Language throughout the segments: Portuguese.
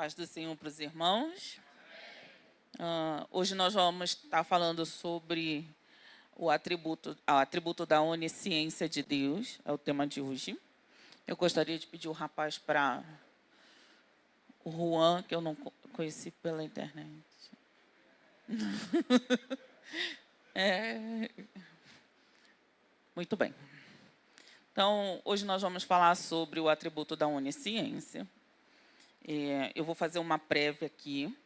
Paz do Senhor para os irmãos. Hoje nós vamos estar falando sobre o atributo da onisciência de Deus, é o tema de hoje. Eu gostaria de pedir o rapaz para o Juan, que eu não conheci pela internet. Muito bem. Então, hoje nós vamos falar sobre o atributo da onisciência. Eu vou fazer uma prévia aqui,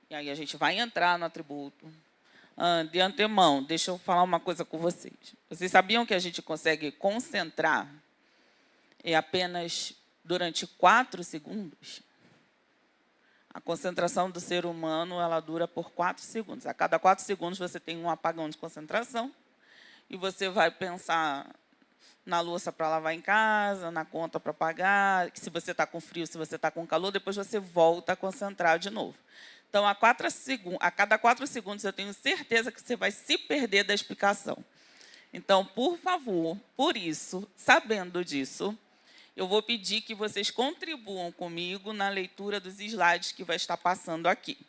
e aí a gente vai entrar no atributo. De antemão, deixa eu falar uma coisa com vocês. Vocês sabiam que a gente consegue concentrar apenas durante 4 segundos? A concentração do ser humano, ela dura por 4 segundos. A cada 4 segundos você tem um apagão de concentração e você vai pensar na louça para lavar em casa, na conta para pagar, se você está com frio, se você está com calor, depois você volta a concentrar de novo. Então, a cada 4 segundos, eu tenho certeza que você vai se perder da explicação. Então, por favor, por isso, sabendo disso, eu vou pedir que vocês contribuam comigo na leitura dos slides que vai estar passando aqui.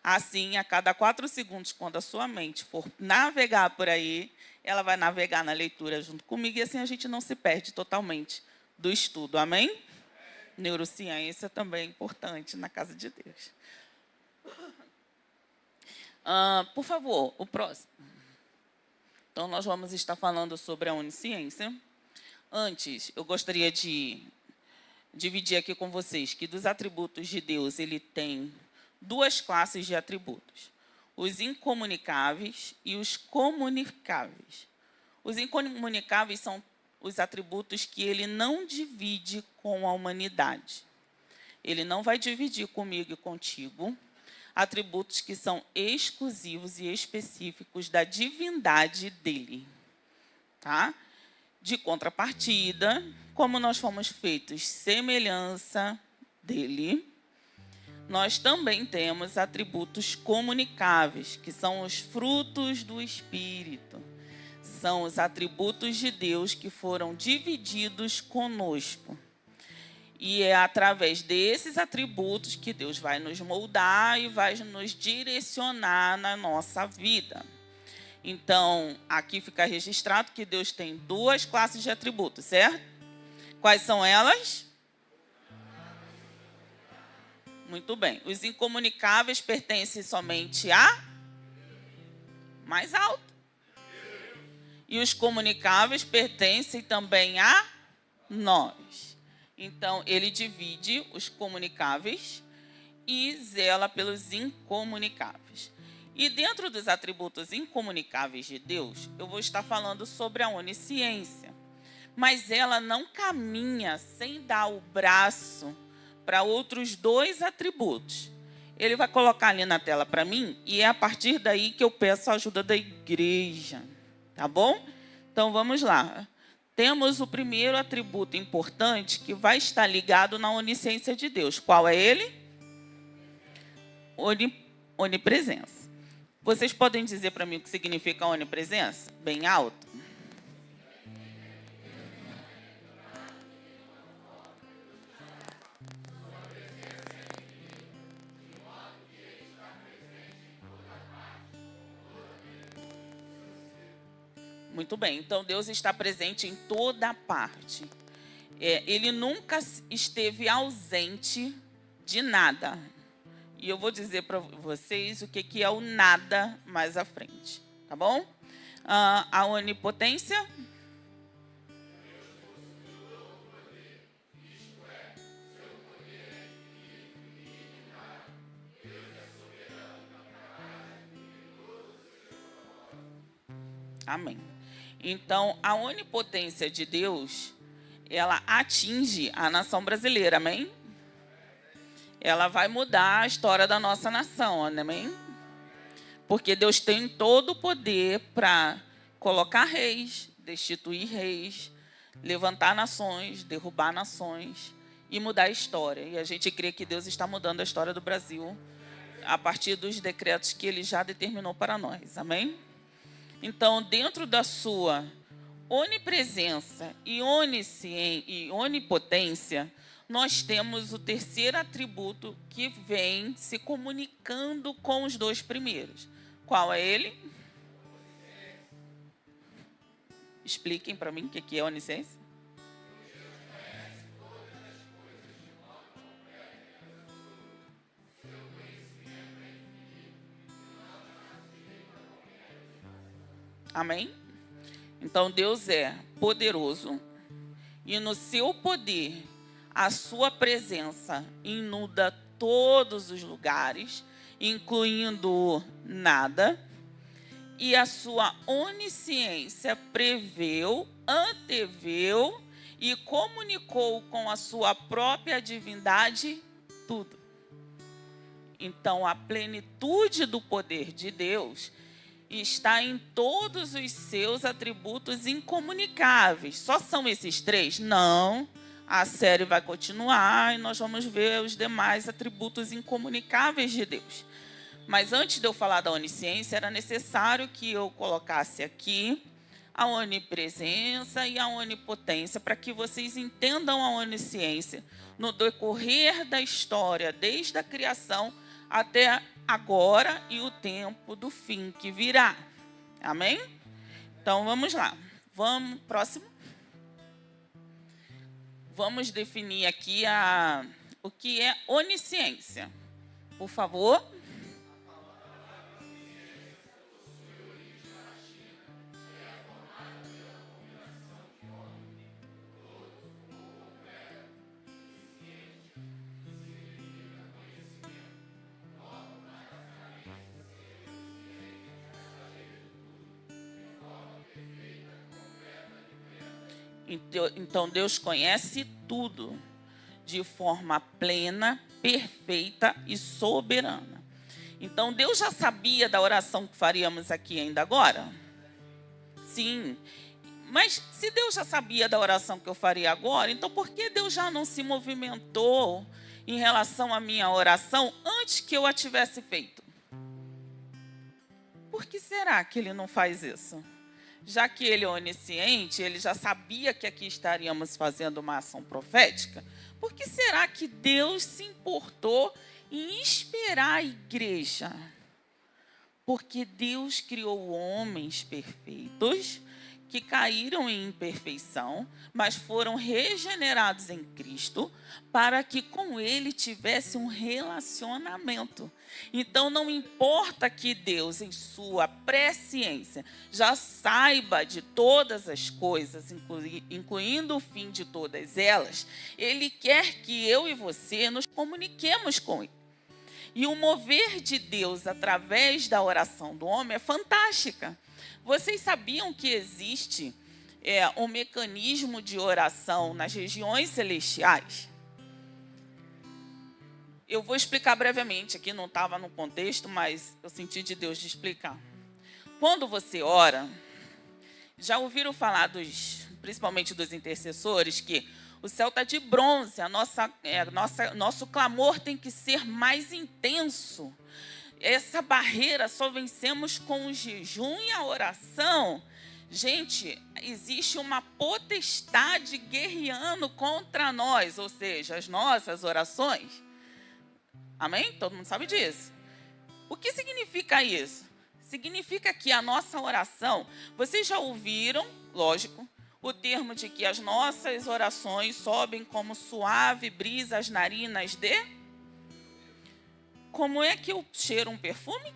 Assim, a cada 4 segundos, quando a sua mente for navegar por aí, ela vai navegar na leitura junto comigo, e assim a gente não se perde totalmente do estudo. Amém? Neurociência também é importante na casa de Deus. Por favor, o próximo. Então, nós vamos estar falando sobre a onisciência. Antes, eu gostaria de dividir aqui com vocês que dos atributos de Deus, ele tem 2 classes de atributos: os incomunicáveis e os comunicáveis. Os incomunicáveis são os atributos que ele não divide com a humanidade. Ele não vai dividir comigo e contigo atributos que são exclusivos e específicos da divindade dele. Tá? De contrapartida, como nós fomos feitos semelhança dele, nós também temos atributos comunicáveis, que são os frutos do Espírito. São os atributos de Deus que foram divididos conosco. E é através desses atributos que Deus vai nos moldar e vai nos direcionar na nossa vida. Então, aqui fica registrado que Deus tem 2 classes de atributos, certo? Quais são elas? Muito bem. Os incomunicáveis pertencem somente a mais alto. E os comunicáveis pertencem também a nós. Então, ele divide os comunicáveis e zela pelos incomunicáveis. E dentro dos atributos incomunicáveis de Deus, eu vou estar falando sobre a onisciência. Mas ela não caminha sem dar o braço para outros 2 atributos. Ele vai colocar ali na tela para mim, e é a partir daí que eu peço a ajuda da igreja. Tá bom? Então, vamos lá. Temos o primeiro atributo importante que vai estar ligado na onisciência de Deus. Qual é ele? Onipresença. Vocês podem dizer para mim o que significa onipresença? Bem alto. Muito bem, então Deus está presente em toda parte. Ele nunca esteve ausente de nada. E eu vou dizer para vocês o que é o nada mais à frente. Tá bom? A onipotência. Amém. Então, a onipotência de Deus, ela atinge a nação brasileira, amém? Ela vai mudar a história da nossa nação, amém? Porque Deus tem todo o poder para colocar reis, destituir reis, levantar nações, derrubar nações e mudar a história. E a gente crê que Deus está mudando a história do Brasil a partir dos decretos que Ele já determinou para nós, amém? Então, dentro da sua onipresença e onipotência, nós temos o terceiro atributo que vem se comunicando com os dois primeiros. Qual é ele? Expliquem para mim o que é onisciência. Amém? Então, Deus é poderoso e no seu poder, a sua presença inunda todos os lugares, incluindo nada, e a sua onisciência preveu, anteveu e comunicou com a sua própria divindade tudo. Então, a plenitude do poder de Deus está em todos os seus atributos incomunicáveis. Só são esses três? Não. A série vai continuar e nós vamos ver os demais atributos incomunicáveis de Deus. Mas antes de eu falar da onisciência, era necessário que eu colocasse aqui a onipresença e a onipotência, para que vocês entendam a onisciência no decorrer da história, desde a criação até agora e o tempo do fim que virá. Amém? Então, vamos lá. Vamos, próximo. Vamos definir aqui o que é onisciência. Por favor. Então, Deus conhece tudo de forma plena, perfeita e soberana. Então, Deus já sabia da oração que faríamos aqui ainda agora? Sim. Mas se Deus já sabia da oração que eu faria agora, então por que Deus já não se movimentou em relação à minha oração antes que eu a tivesse feito? Por que será que Ele não faz isso? Já que Ele é onisciente, Ele já sabia que aqui estaríamos fazendo uma ação profética, por que será que Deus se importou em esperar a igreja? Porque Deus criou homens perfeitos, que caíram em imperfeição, mas foram regenerados em Cristo, para que com Ele tivesse um relacionamento. Então, não importa que Deus, em sua presciência, já saiba de todas as coisas, incluindo o fim de todas elas, Ele quer que eu e você nos comuniquemos com Ele. E o mover de Deus através da oração do homem é fantástica. Vocês sabiam que existe um mecanismo de oração nas regiões celestiais? Eu vou explicar brevemente, aqui não estava no contexto, mas eu senti de Deus de explicar. Quando você ora, já ouviram falar principalmente dos intercessores, que o céu está de bronze, nosso clamor tem que ser mais intenso. Essa barreira só vencemos com o jejum e a oração. Gente, existe uma potestade guerreando contra nós, ou seja, as nossas orações. Amém? Todo mundo sabe disso. O que significa isso? Significa que a nossa oração, vocês já ouviram, lógico, o termo de que as nossas orações sobem como suave brisa às narinas de... Como é que eu cheiro um perfume?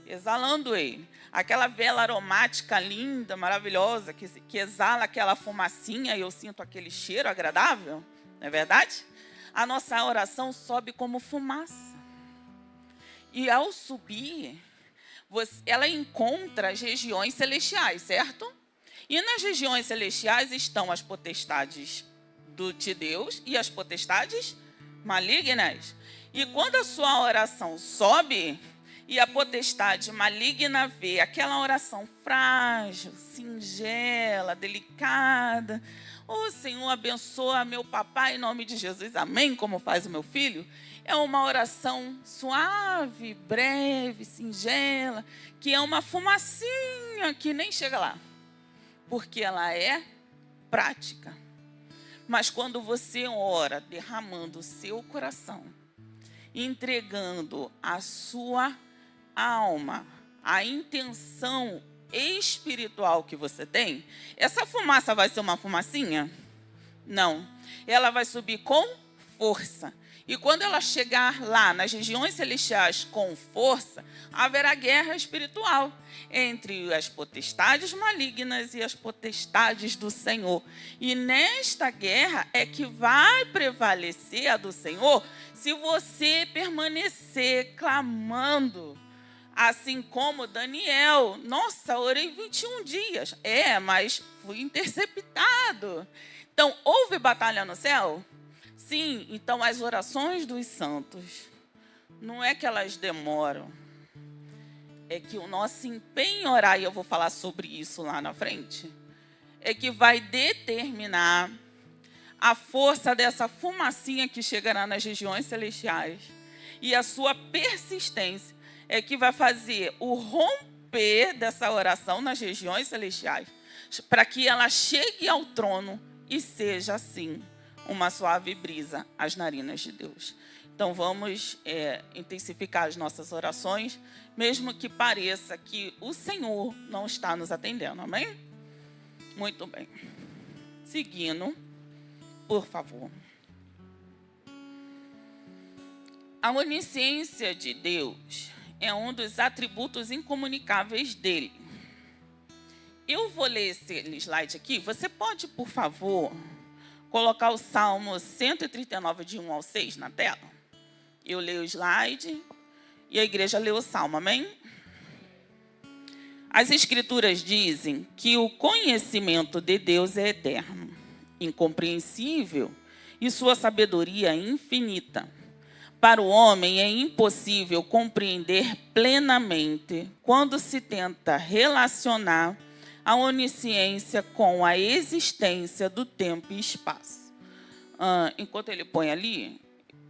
Exalando ele. Aquela vela aromática linda, maravilhosa, que exala aquela fumacinha e eu sinto aquele cheiro agradável. Não é verdade? A nossa oração sobe como fumaça. E ao subir, ela encontra as regiões celestiais, certo? E nas regiões celestiais estão as potestades de Deus e as potestades malignas. E quando a sua oração sobe e a potestade maligna vê aquela oração frágil, singela, delicada, Senhor, abençoa meu papai em nome de Jesus, amém, como faz o meu filho, é uma oração suave, breve, singela, que é uma fumacinha que nem chega lá, porque ela é prática. Mas quando você ora, derramando o seu coração, entregando a sua alma, a intenção espiritual que você tem, essa fumaça vai ser uma fumacinha? Não. Ela vai subir com força. E quando ela chegar lá nas regiões celestiais com força, haverá guerra espiritual entre as potestades malignas e as potestades do Senhor. E nesta guerra é que vai prevalecer a do Senhor se você permanecer clamando. Assim como Daniel. Nossa, orei 21 dias. Mas fui interceptado. Então, houve batalha no céu? Sim, então as orações dos santos, não é que elas demoram, é que o nosso empenho em orar, e eu vou falar sobre isso lá na frente, é que vai determinar a força dessa fumacinha que chegará nas regiões celestiais. E a sua persistência é que vai fazer o romper dessa oração nas regiões celestiais, para que ela chegue ao trono e seja assim uma suave brisa às narinas de Deus. Então vamos intensificar as nossas orações, mesmo que pareça que o Senhor não está nos atendendo, amém? Muito bem. Seguindo, por favor. A onisciência de Deus é um dos atributos incomunicáveis dele. Eu vou ler esse slide aqui. Você pode, por favor, colocar o Salmo 139, de 1 ao 6 na tela? Eu leio o slide e a igreja lê o Salmo, amém? As Escrituras dizem que o conhecimento de Deus é eterno, incompreensível e sua sabedoria é infinita. Para o homem é impossível compreender plenamente quando se tenta relacionar a onisciência com a existência do tempo e espaço. Enquanto ele põe ali,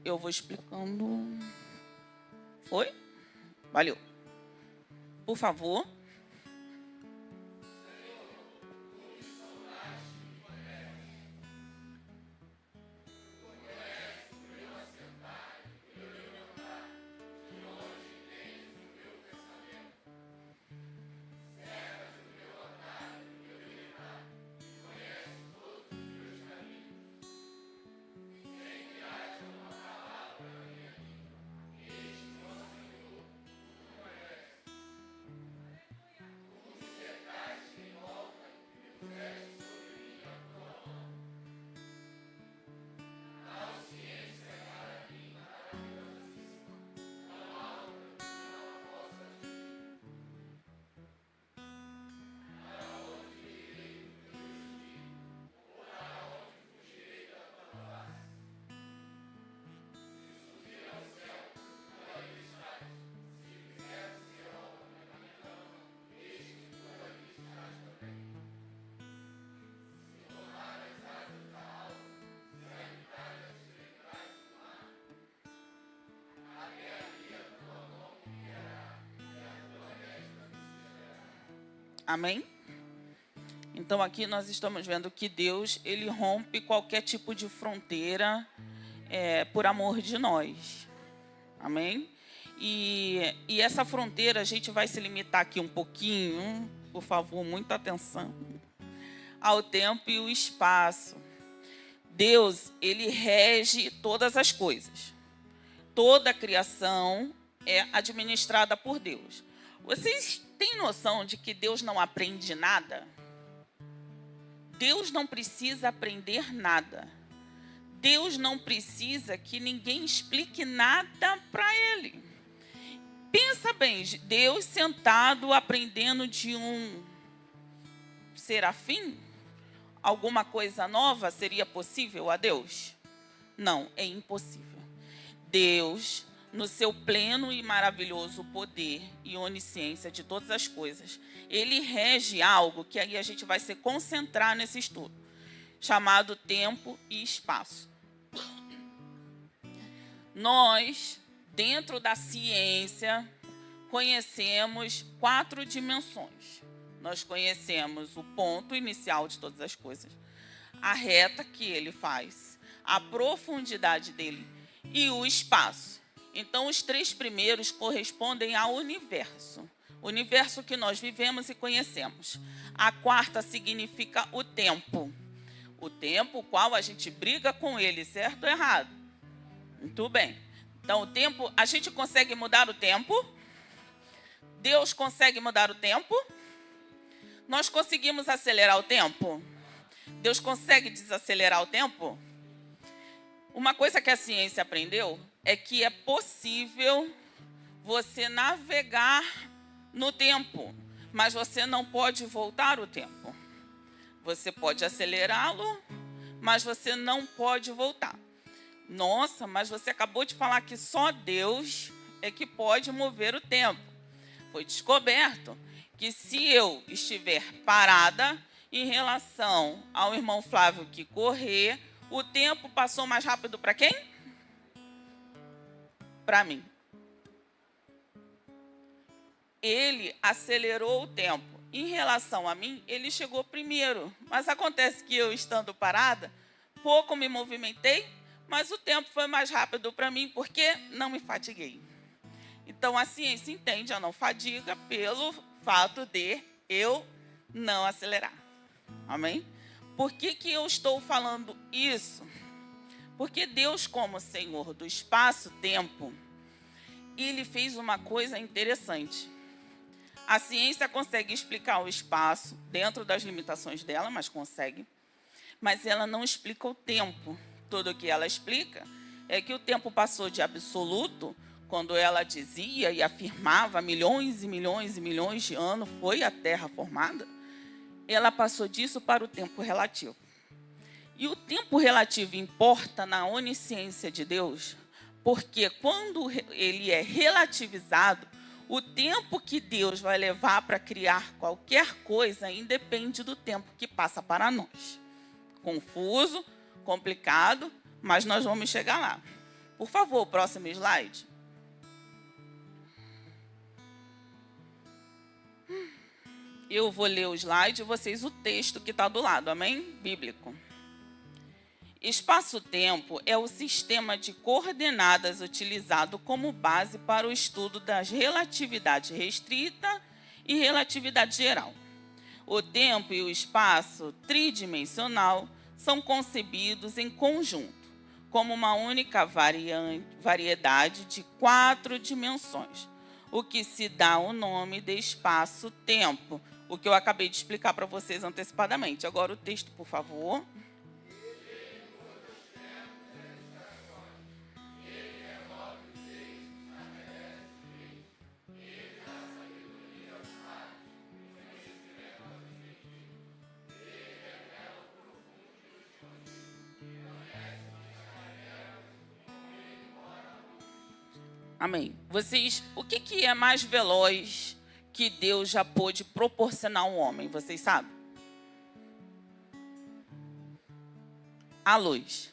eu vou explicando. Foi? Valeu. Por favor. Amém? Então aqui nós estamos vendo que Deus, ele rompe qualquer tipo de fronteira por amor de nós. Amém? E essa fronteira, a gente vai se limitar aqui um pouquinho, por favor, muita atenção, ao tempo e o espaço. Deus, ele rege todas as coisas. Toda a criação é administrada por Deus. Vocês têm noção de que Deus não aprende nada? Deus não precisa aprender nada. Deus não precisa que ninguém explique nada para ele. Pensa bem, Deus sentado aprendendo de um serafim? Alguma coisa nova seria possível a Deus? Não, é impossível. Deus, no seu pleno e maravilhoso poder e onisciência de todas as coisas, ele rege algo que aí a gente vai se concentrar nesse estudo, chamado tempo e espaço. Nós, dentro da ciência, conhecemos 4 dimensões. Nós conhecemos o ponto inicial de todas as coisas, a reta que ele faz, a profundidade dele e o espaço. Então, os 3 primeiros correspondem ao universo. O universo que nós vivemos e conhecemos. A 4ª significa o tempo. O tempo, o qual a gente briga com ele, certo ou errado? Muito bem. Então, o tempo, a gente consegue mudar o tempo? Deus consegue mudar o tempo? Nós conseguimos acelerar o tempo? Deus consegue desacelerar o tempo? Uma coisa que a ciência aprendeu é que é possível você navegar no tempo, mas você não pode voltar o tempo. Você pode acelerá-lo, mas você não pode voltar. Nossa, mas você acabou de falar que só Deus é que pode mover o tempo. Foi descoberto que se eu estiver parada em relação ao irmão Flávio que correr, o tempo passou mais rápido para quem? Para mim. Ele acelerou o tempo. Em relação a mim, ele chegou primeiro. Mas acontece que eu, estando parada, pouco me movimentei, mas o tempo foi mais rápido para mim, porque não me fatiguei. Então, a ciência entende a não fadiga pelo fato de eu não acelerar. Amém? Por que eu estou falando isso? Porque Deus, como Senhor do espaço-tempo, Ele fez uma coisa interessante. A ciência consegue explicar o espaço dentro das limitações dela, mas consegue. Mas ela não explica o tempo. Tudo o que ela explica é que o tempo passou de absoluto, quando ela dizia e afirmava milhões e milhões e milhões de anos foi a Terra formada. Ela passou disso para o tempo relativo. E o tempo relativo importa na onisciência de Deus, porque quando ele é relativizado, o tempo que Deus vai levar para criar qualquer coisa independe do tempo que passa para nós. Confuso, complicado, mas nós vamos chegar lá. Por favor, próximo slide. Eu vou ler o slide e vocês o texto que está do lado, amém? Bíblico. Espaço-tempo é o sistema de coordenadas utilizado como base para o estudo das relatividade restrita e relatividade geral. O tempo e o espaço tridimensional são concebidos em conjunto, como uma única variedade de 4 dimensões, o que se dá o nome de espaço-tempo, o que eu acabei de explicar para vocês antecipadamente. Agora o texto, por favor. Amém. Vocês, o que é mais veloz que Deus já pôde proporcionar ao homem? Vocês sabem? A luz.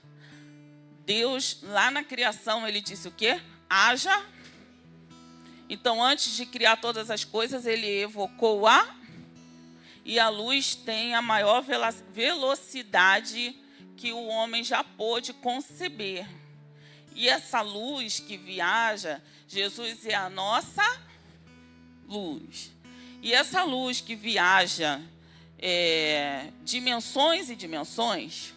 Deus, lá na criação, ele disse o quê? Haja. Então, antes de criar todas as coisas, ele evocou e a luz tem a maior velocidade que o homem já pôde conceber. E essa luz que viaja, Jesus é a nossa luz. E essa luz que viaja dimensões e dimensões,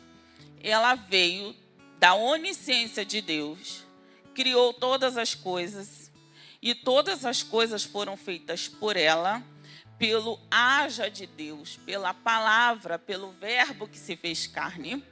ela veio da onisciência de Deus, criou todas as coisas, e todas as coisas foram feitas por ela, pelo haja de Deus, pela palavra, pelo verbo que se fez carne.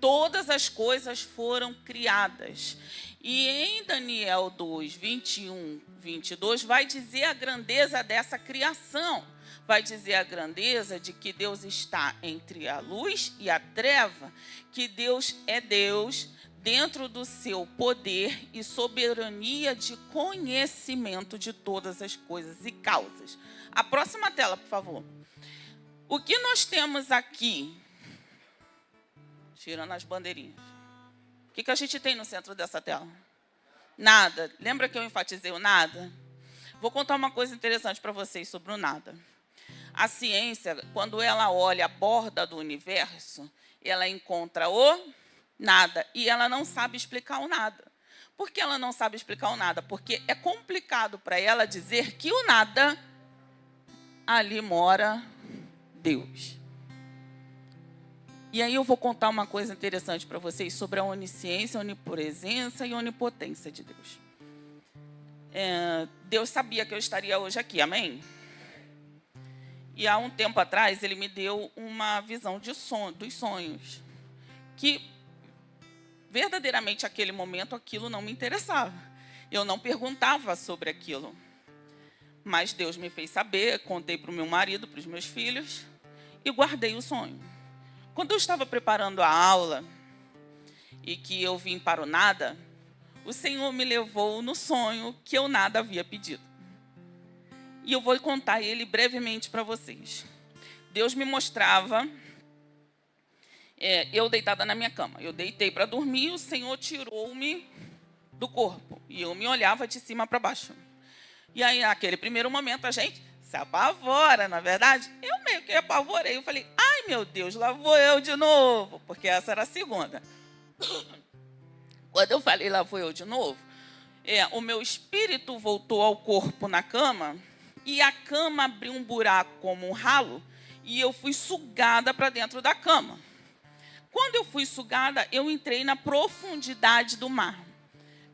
Todas as coisas foram criadas. E em Daniel 2, 21, 22, vai dizer a grandeza dessa criação. Vai dizer a grandeza de que Deus está entre a luz e a treva, que Deus é Deus dentro do seu poder e soberania de conhecimento de todas as coisas e causas. A próxima tela, por favor. O que nós temos aqui, tirando as bandeirinhas, o que a gente tem no centro dessa tela? Nada. Lembra que eu enfatizei o nada? Vou contar uma coisa interessante para vocês sobre o nada. A ciência, quando ela olha a borda do universo, ela encontra o nada. E ela não sabe explicar o nada. Por que ela não sabe explicar o nada? Porque é complicado para ela dizer que o nada, ali mora Deus. E aí eu vou contar uma coisa interessante para vocês sobre a onisciência, onipresença e onipotência de Deus. Deus sabia que eu estaria hoje aqui, amém? E há um tempo atrás, ele me deu uma visão dos sonhos, que verdadeiramente, naquele momento, aquilo não me interessava. Eu não perguntava sobre aquilo. Mas Deus me fez saber, contei para o meu marido, para os meus filhos, e guardei o sonho. Quando eu estava preparando a aula, e que eu vim para o nada, o Senhor me levou no sonho que eu nada havia pedido. E eu vou contar ele brevemente para vocês. Deus me mostrava, eu deitada na minha cama. Eu deitei para dormir, o Senhor tirou-me do corpo. E eu me olhava de cima para baixo. E aí, naquele primeiro momento, a gente se apavora, na verdade. Eu meio que apavorei. Eu falei, ai meu Deus, lá vou eu de novo. Porque essa era a segunda. Quando eu falei, lá vou eu de novo, o meu espírito voltou ao corpo na cama. E a cama abriu um buraco como um ralo. E eu fui sugada para dentro da cama. Quando eu fui sugada, eu entrei na profundidade do mar.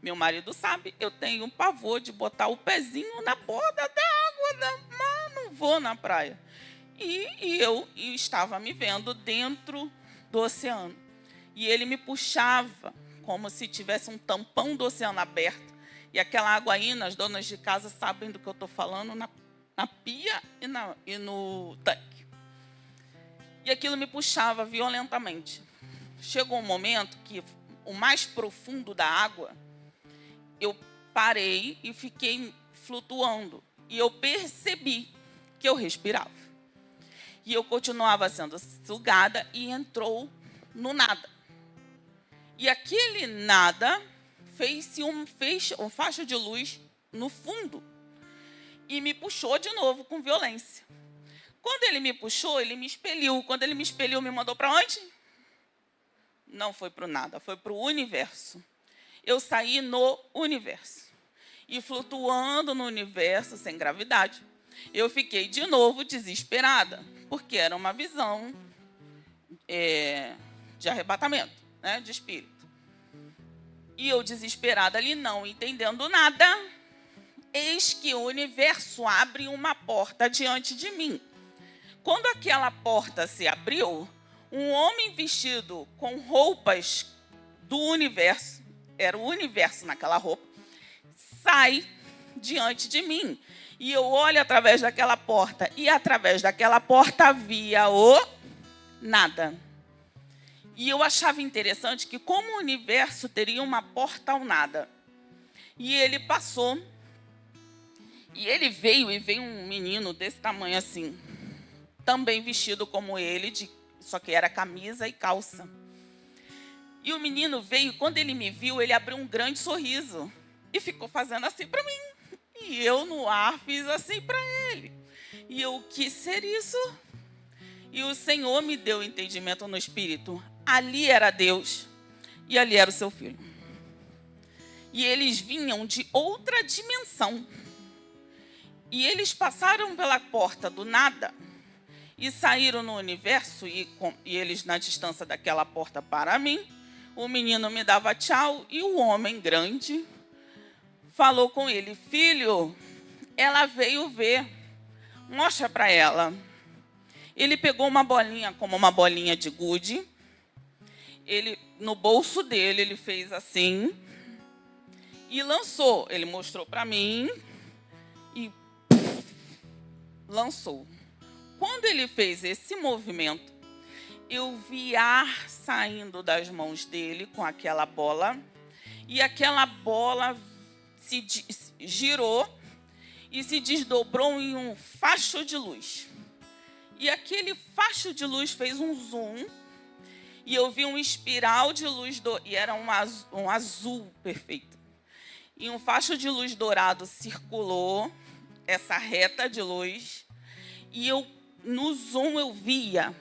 Meu marido sabe, eu tenho um pavor de botar o pezinho na borda da água, mas não vou na praia. E eu estava me vendo dentro do oceano. E ele me puxava, como se tivesse um tampão do oceano aberto. E aquela água indo, as donas de casa sabem do que eu estou falando, na pia e no tanque. E aquilo me puxava violentamente. Chegou um momento que, o mais profundo da água, eu parei e fiquei flutuando. E eu percebi que eu respirava. E eu continuava sendo sugada e entrou no nada. E aquele nada fez um facho de luz no fundo. E me puxou de novo com violência. Quando ele me puxou, ele me expeliu. Quando ele me expeliu, me mandou para onde? Não foi para o nada, foi para o universo. Eu saí no universo. E flutuando no universo, sem gravidade, eu fiquei de novo desesperada, porque era uma visão de arrebatamento, né, de espírito. E eu desesperada ali, não entendendo nada, eis que o universo abre uma porta diante de mim. Quando aquela porta se abriu, um homem vestido com roupas do universo, era o universo naquela roupa, sai diante de mim. E eu olho através daquela porta, e através daquela porta havia o nada. E eu achava interessante que, como o universo teria uma porta ao nada, e ele passou, e ele veio um menino desse tamanho assim, também vestido como ele, só que era camisa e calça. E o menino veio, quando ele me viu, ele abriu um grande sorriso e ficou fazendo assim para mim. E eu no ar fiz assim para ele. E eu quis ser isso. E o Senhor me deu entendimento no espírito. Ali era Deus e ali era o seu filho. E eles vinham de outra dimensão. E eles passaram pela porta do nada e saíram no universo, e eles na distância daquela porta para mim. O menino me dava tchau e o homem grande falou com ele, filho, ela veio ver, mostra para ela. Ele pegou uma bolinha, como uma bolinha de gude, no bolso dele ele fez assim e lançou. Ele mostrou para mim e lançou. Quando ele fez esse movimento, eu vi ar saindo das mãos dele com aquela bola, e aquela bola se girou e se desdobrou em um facho de luz. E aquele facho de luz fez um zoom, e eu vi um espiral de luz, e era um azul perfeito. E um facho de luz dourado circulou essa reta de luz, e no zoom eu via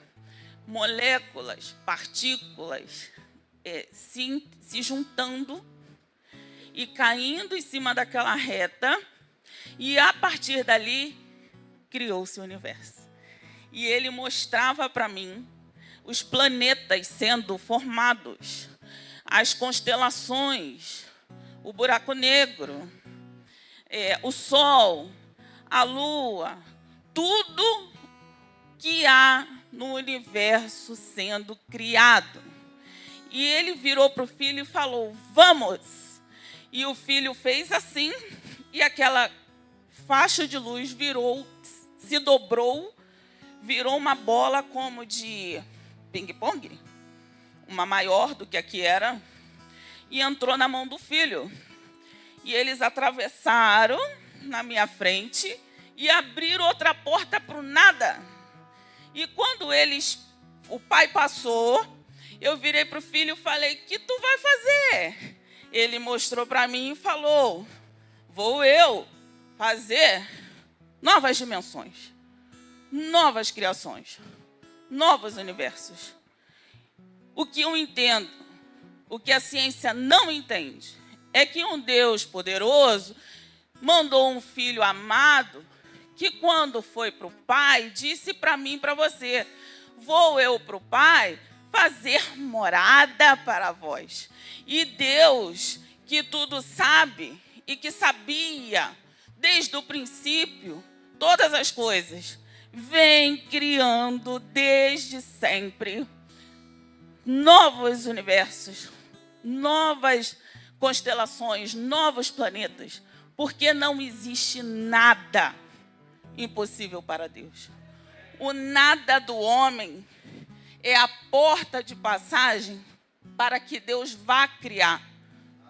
moléculas, partículas se juntando e caindo em cima daquela reta, e a partir dali criou-se o universo. E ele mostrava para mim os planetas sendo formados, as constelações, o buraco negro, o Sol, a Lua, tudo que há no universo sendo criado. E ele virou para o filho e falou: vamos! E o filho fez assim, e aquela faixa de luz se dobrou, virou uma bola como de ping-pong, uma maior do que aqui era, e entrou na mão do filho. E eles atravessaram na minha frente e abriram outra porta para o nada. E quando o pai passou, eu virei para o filho e falei: o que tu vai fazer? Ele mostrou para mim e falou: vou eu fazer novas dimensões, novas criações, novos universos. O que eu entendo, o que a ciência não entende, é que um Deus poderoso mandou um filho amado que, quando foi para o Pai, disse para mim e para você: vou eu para o Pai fazer morada para vós. E Deus, que tudo sabe e que sabia desde o princípio todas as coisas, vem criando desde sempre novos universos, novas constelações, novos planetas, porque não existe nada impossível para Deus. O nada do homem é a porta de passagem para que Deus vá criar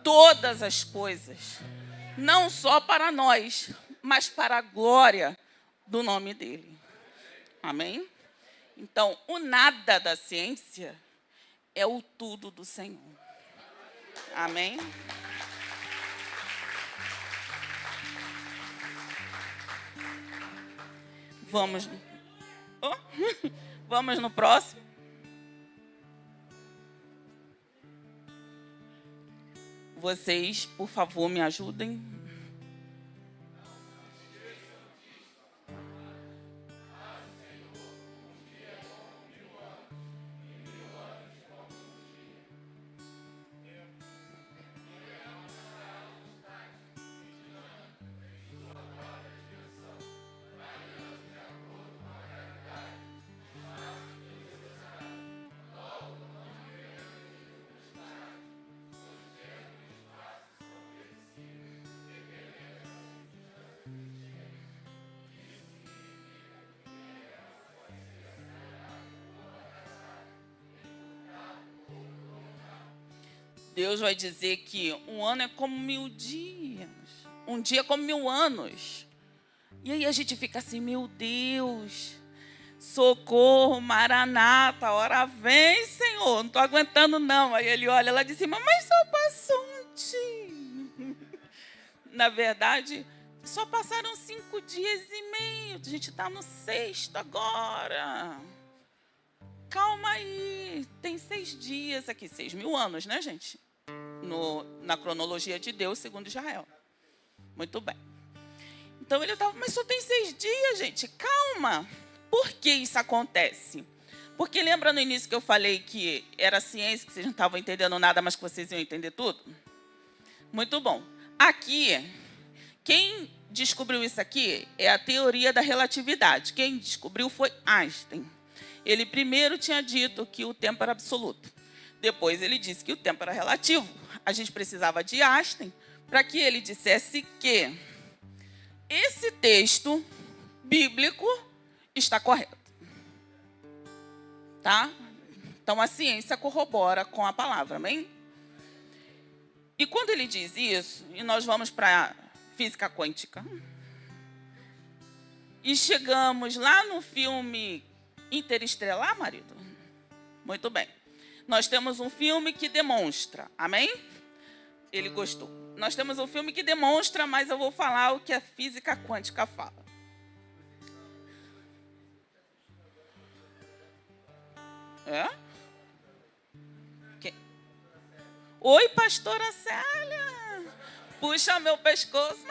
todas as coisas, não só para nós, mas para a glória do nome dele. Amém? Então, o nada da ciência é o tudo do Senhor. Amém? Vamos no próximo. Vocês, por favor, me ajudem. Deus vai dizer que um ano é como 1000 dias. Um dia é como 1000 anos. E aí a gente fica assim: meu Deus, socorro, Maranata, hora vem, Senhor, não estou aguentando não. Aí ele olha lá de cima: mas só passou um dia. Na verdade, só passaram 5 dias e meio. A gente está no 6º agora. Calma aí, tem 6 dias aqui, 6.000 anos, né, gente? Na cronologia de Deus, segundo Israel. Muito bem. Então ele estava: mas só tem 6 dias, gente, calma. Por que isso acontece? Porque lembra no início que eu falei que era ciência, que vocês não estavam entendendo nada, mas que vocês iam entender tudo? Muito bom. Aqui, quem descobriu isso aqui é a teoria da relatividade. Quem descobriu foi Einstein. Ele primeiro tinha dito que o tempo era absoluto. Depois ele disse que o tempo era relativo. A gente precisava de Einstein para que ele dissesse que esse texto bíblico está correto. Tá? Então a ciência corrobora com a palavra, amém? E quando ele diz isso, e nós vamos para a física quântica, e chegamos lá no filme Interestelar, marido? Muito bem. Nós temos um filme que demonstra, amém? Ele gostou. Nós temos um filme que demonstra, mas eu vou falar o que a física quântica fala. É? Oi, pastora Célia. Puxa meu pescoço.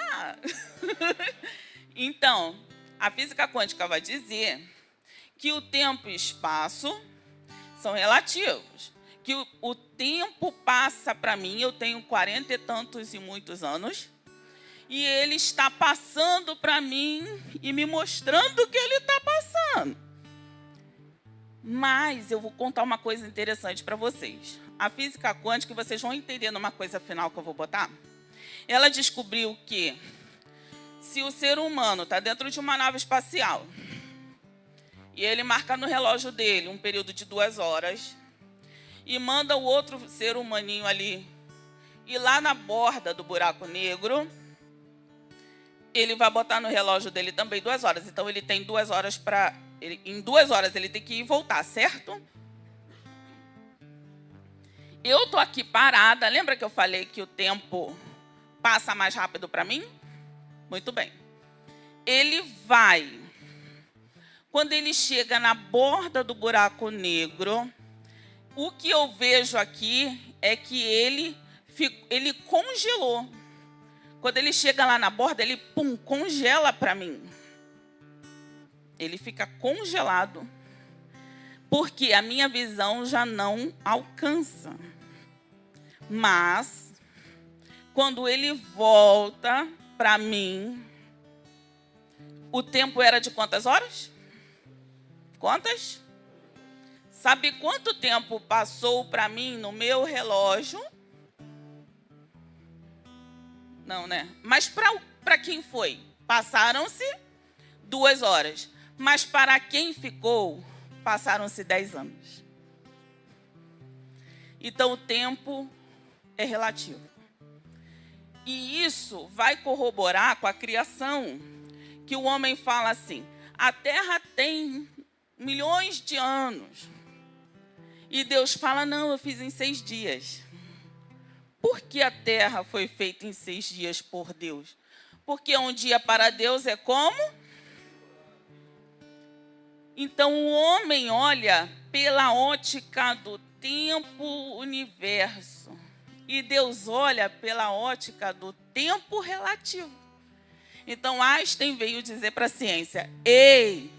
Então, a física quântica vai dizer que o tempo e o espaço são relativos. Que o tempo passa para mim, eu tenho 40 e tantos e muitos anos, e ele está passando para mim e me mostrando o que ele está passando. Mas eu vou contar uma coisa interessante para vocês. A física quântica, vocês vão entender numa coisa final que eu vou botar. Ela descobriu que se o ser humano está dentro de uma nave espacial e ele marca no relógio dele um período de 2 horas e manda o outro ser humaninho ali ir lá na borda do buraco negro, ele vai botar no relógio dele também 2 horas. Então ele tem 2 horas para... Em 2 horas ele tem que ir e voltar, certo? Eu estou aqui parada. Lembra que eu falei que o tempo passa mais rápido para mim? Muito bem. Ele vai. Quando ele chega na borda do buraco negro, o que eu vejo aqui é que ele congelou. Quando ele chega lá na borda, ele congela para mim. Ele fica congelado, porque a minha visão já não alcança. Mas, quando ele volta para mim, o tempo era de quantas horas? Quantas? Sabe quanto tempo passou para mim no meu relógio? Não, né? Mas para quem foi? Passaram-se 2 horas. Mas para quem ficou, passaram-se 10 anos. Então o tempo é relativo. E isso vai corroborar com a criação, que o homem fala assim: a terra tem milhões de anos. E Deus fala: não, eu fiz em 6 dias. Por que a terra foi feita em 6 dias por Deus? Porque um dia para Deus é como? Então o homem olha pela ótica do tempo universo. E Deus olha pela ótica do tempo relativo. Então Einstein veio dizer para a ciência: ei,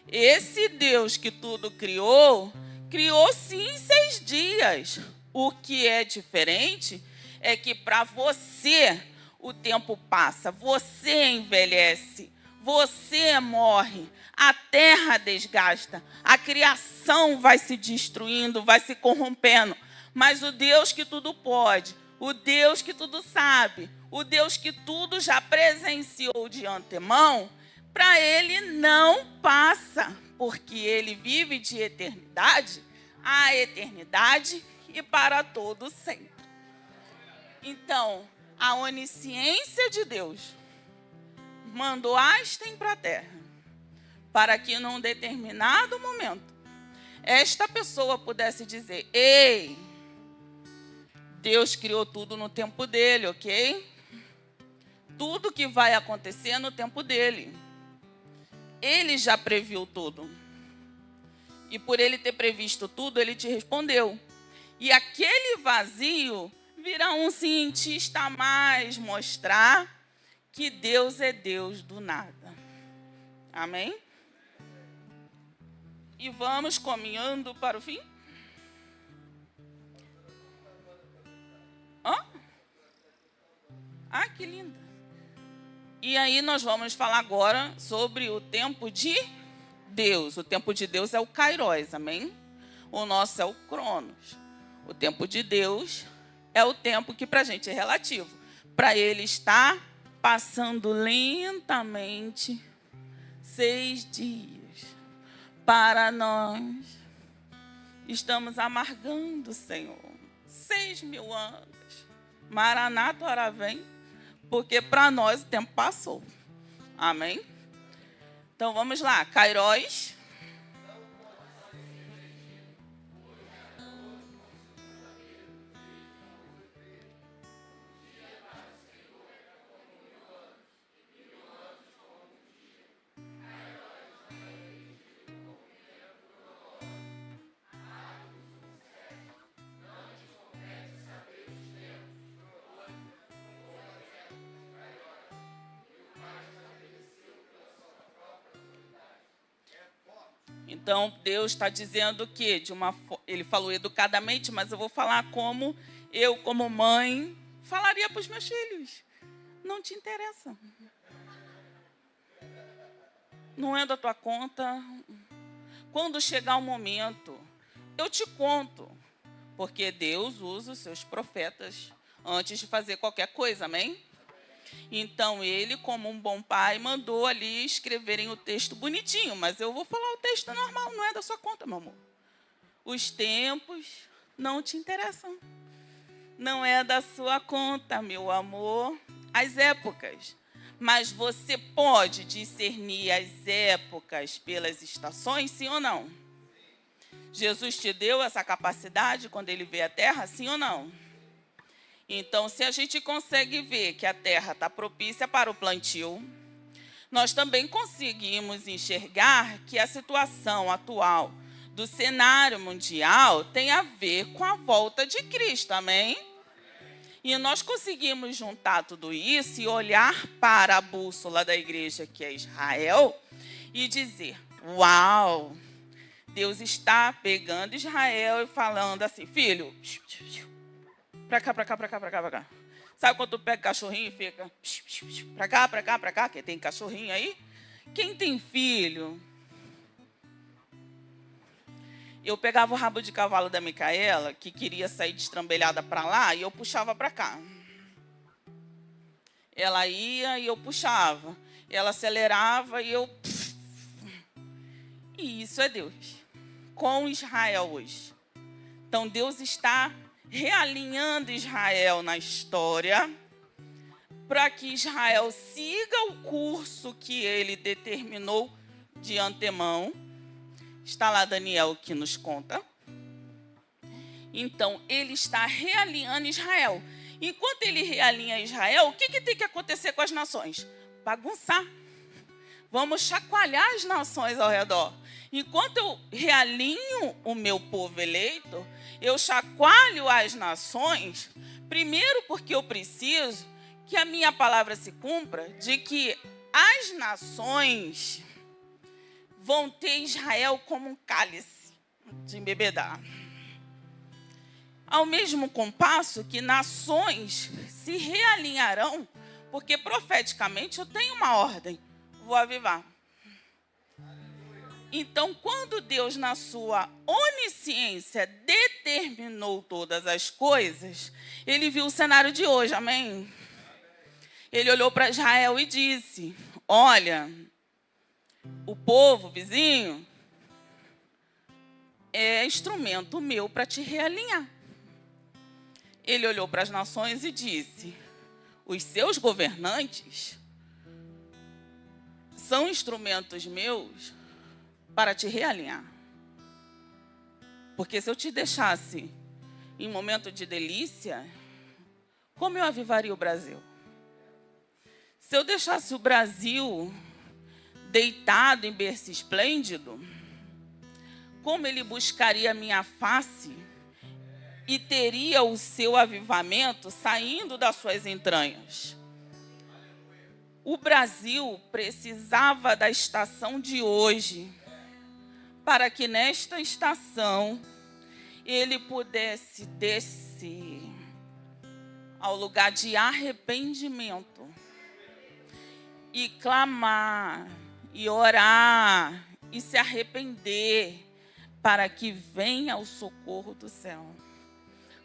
esse Deus que tudo criou, criou sim em 6 dias. O que é diferente é que para você o tempo passa, você envelhece, você morre, a terra desgasta, a criação vai se destruindo, vai se corrompendo. Mas o Deus que tudo pode, o Deus que tudo sabe, o Deus que tudo já presenciou de antemão, para ele não passa, porque ele vive de eternidade a eternidade e para todo sempre. Então, a onisciência de Deus mandou Einstein para a Terra, para que num determinado momento, esta pessoa pudesse dizer: ei, Deus criou tudo no tempo dele, ok? Tudo que vai acontecer no tempo dele. Ele já previu tudo. E por ele ter previsto tudo, ele te respondeu. E aquele vazio virá um cientista a mais mostrar que Deus é Deus do nada. Amém? E vamos caminhando para o fim? Hã? Ah, que linda. E aí nós vamos falar agora sobre o tempo de Deus. O tempo de Deus é o Kairos, amém? O nosso é o Cronos. O tempo de Deus é o tempo que para a gente é relativo. Para ele está passando lentamente 6 dias. Para nós, estamos amargando, Senhor, 6.000 anos. Maranata, hora vem, porque para nós o tempo passou. Amém? Então vamos lá, Kairos. Então, Deus está dizendo que, ele falou educadamente, mas eu vou falar como eu, como mãe, falaria para os meus filhos. Não te interessa. Não é da tua conta. Quando chegar o momento, eu te conto. Porque Deus usa os seus profetas antes de fazer qualquer coisa, amém? Então, ele, como um bom pai, mandou ali escreverem o texto bonitinho. Mas eu vou falar o texto normal, não é da sua conta, meu amor. Os tempos não te interessam. Não é da sua conta, meu amor. As épocas. Mas você pode discernir as épocas pelas estações, sim ou não? Jesus te deu essa capacidade quando ele veio à Terra, sim ou não? Então, se a gente consegue ver que a terra está propícia para o plantio, nós também conseguimos enxergar que a situação atual do cenário mundial tem a ver com a volta de Cristo, amém? E nós conseguimos juntar tudo isso e olhar para a bússola da igreja, que é Israel, e dizer, uau, Deus está pegando Israel e falando assim, filho, pra cá, pra cá, pra cá, pra cá, pra cá. Sabe quando tu pega cachorrinho e fica pra cá, pra cá, pra cá, que tem cachorrinho aí? Quem tem filho? Eu pegava o rabo de cavalo da Micaela, que queria sair destrambelhada para lá, e eu puxava para cá. Ela ia e eu puxava. Ela acelerava e eu... E isso é Deus. Com Israel hoje. Então, Deus está realinhando Israel na história para que Israel siga o curso que ele determinou de antemão. Está lá Daniel que nos conta. Então, ele está realinhando Israel. Enquanto ele realinha Israel, o que tem que acontecer com as nações? Bagunçar. Vamos chacoalhar as nações ao redor. Enquanto eu realinho o meu povo eleito, eu chacoalho as nações, primeiro porque eu preciso que a minha palavra se cumpra, de que as nações vão ter Israel como um cálice de embebedar. Ao mesmo compasso que nações se realinharão, porque profeticamente eu tenho uma ordem, vou avivar. Então, quando Deus, na sua onisciência, determinou todas as coisas, ele viu o cenário de hoje, amém? Ele olhou para Israel e disse, olha, o povo vizinho é instrumento meu para te realinhar. Ele olhou para as nações e disse, os seus governantes são instrumentos meus para te realinhar. Porque se eu te deixasse em momento de delícia, como eu avivaria o Brasil? Se eu deixasse o Brasil deitado em berço esplêndido, como ele buscaria a minha face e teria o seu avivamento saindo das suas entranhas? O Brasil precisava da estação de hoje, para que nesta estação ele pudesse descer ao lugar de arrependimento e clamar, e orar, e se arrepender, para que venha o socorro do céu.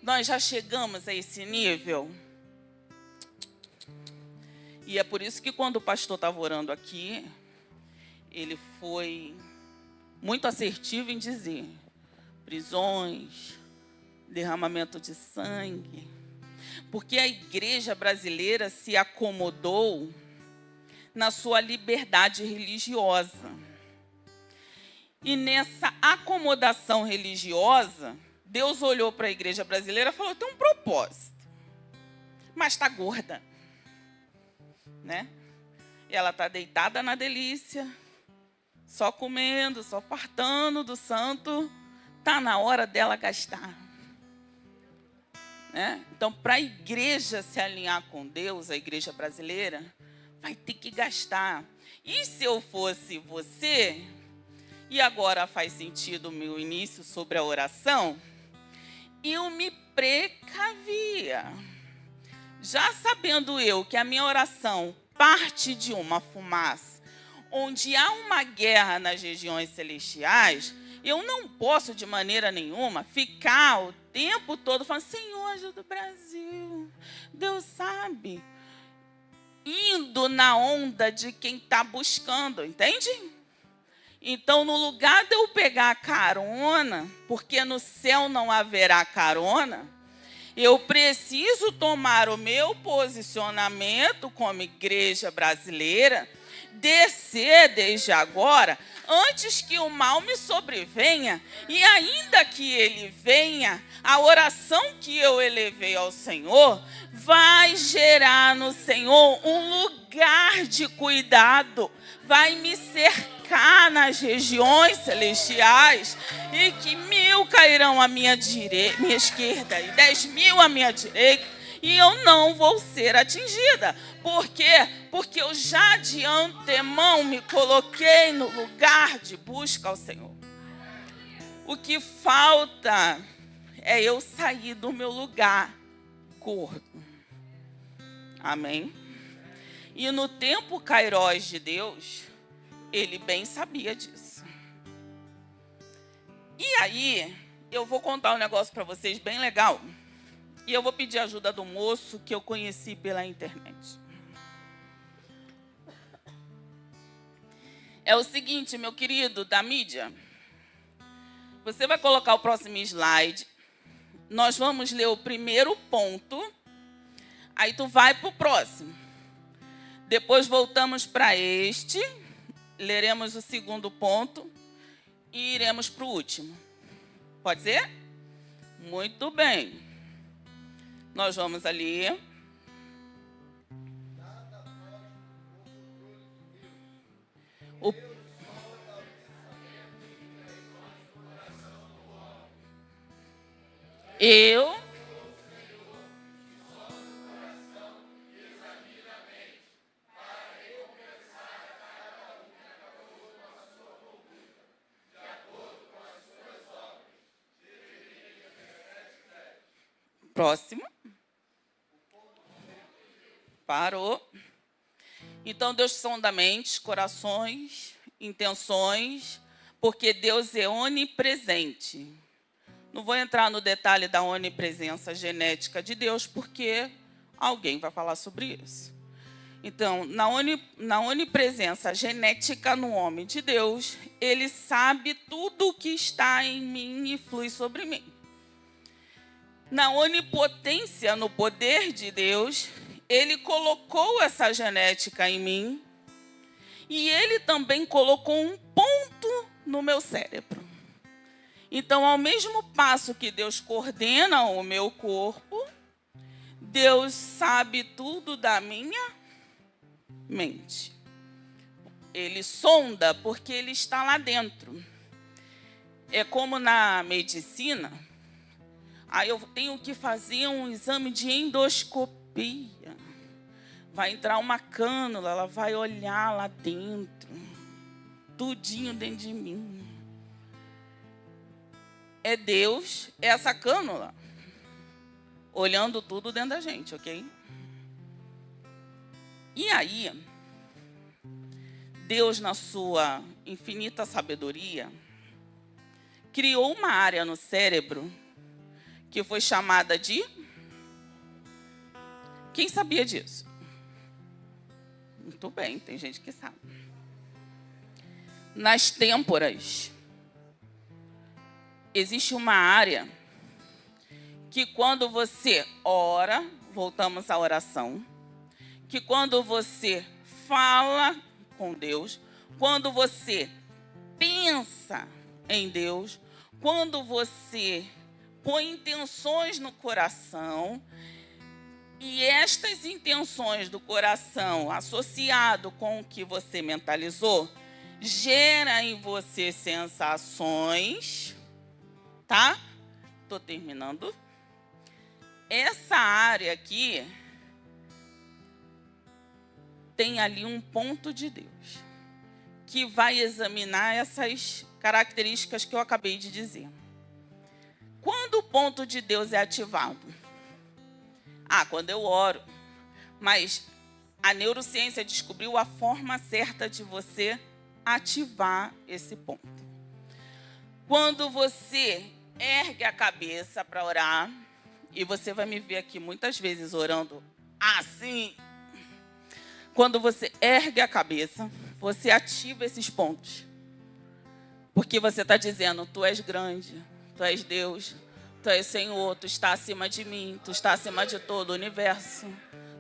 Nós já chegamos a esse nível? E é por isso que quando o pastor estava orando aqui, ele foi muito assertivo em dizer, prisões, derramamento de sangue, porque a igreja brasileira se acomodou na sua liberdade religiosa. E nessa acomodação religiosa, Deus olhou para a igreja brasileira e falou, tem um propósito, mas está gorda, né? E ela está deitada na delícia, só comendo, só fartando do santo, está na hora dela gastar. Né? Então, para a igreja se alinhar com Deus, a igreja brasileira, vai ter que gastar. E se eu fosse você, e agora faz sentido o meu início sobre a oração, eu me precavia. Já sabendo eu que a minha oração parte de uma fumaça, onde há uma guerra nas regiões celestiais, eu não posso de maneira nenhuma ficar o tempo todo falando, Senhor, ajuda o Brasil, Deus sabe, indo na onda de quem está buscando, entende? Então, no lugar de eu pegar a carona, porque no céu não haverá carona, eu preciso tomar o meu posicionamento como igreja brasileira, descer desde agora, antes que o mal me sobrevenha, e ainda que ele venha, a oração que eu elevei ao Senhor vai gerar no Senhor um lugar de cuidado, vai me cercar nas regiões celestiais, e que 1000 cairão à minha esquerda e 10.000 à minha direita, e eu não vou ser atingida. Por quê? Porque eu já de antemão me coloquei no lugar de busca ao Senhor. O que falta é eu sair do meu lugar gordo. Amém? E no tempo kairós de Deus, ele bem sabia disso. E aí, eu vou contar um negócio para vocês bem legal. E eu vou pedir ajuda do moço que eu conheci pela internet. É o seguinte, meu querido da mídia. Você vai colocar o próximo slide. Nós vamos ler o primeiro ponto. Aí tu vai para o próximo. Depois voltamos para este. Leremos o segundo ponto. E iremos para o último. Pode ser? Muito bem. Nós vamos ali. Eu. Próximo. Parou. Então, Deus sonda mentes, corações, intenções, porque Deus é onipresente. Não vou entrar no detalhe da onipresença genética de Deus, porque alguém vai falar sobre isso. Então, na onipresença genética no homem de Deus, ele sabe tudo o que está em mim e flui sobre mim. Na onipotência, no poder de Deus, ele colocou essa genética em mim e ele também colocou um ponto no meu cérebro. Então, ao mesmo passo que Deus coordena o meu corpo, Deus sabe tudo da minha mente. Ele sonda porque ele está lá dentro. É como na medicina, aí eu tenho que fazer um exame de endoscopia. Vai entrar uma cânula, ela vai olhar lá dentro, tudinho dentro de mim. É Deus, é essa cânula, olhando tudo dentro da gente, ok? E aí, Deus, na sua infinita sabedoria, criou uma área no cérebro que foi chamada de... Quem sabia disso? Muito bem, tem gente que sabe. Nas têmporas, existe uma área que quando você ora, voltamos à oração, que quando você fala com Deus, quando você pensa em Deus, quando você põe intenções no coração, e estas intenções do coração, associado com o que você mentalizou, gera em você sensações, tá? Estou terminando. Essa área aqui tem ali um ponto de Deus, que vai examinar essas características que eu acabei de dizer. Quando o ponto de Deus é ativado? Quando eu oro. Mas a neurociência descobriu a forma certa de você ativar esse ponto. Quando você ergue a cabeça para orar, e você vai me ver aqui muitas vezes orando assim. Quando você ergue a cabeça, você ativa esses pontos. Porque você está dizendo, tu és grande, tu és Deus, tu és Senhor, tu está acima de mim, tu está acima de todo o universo.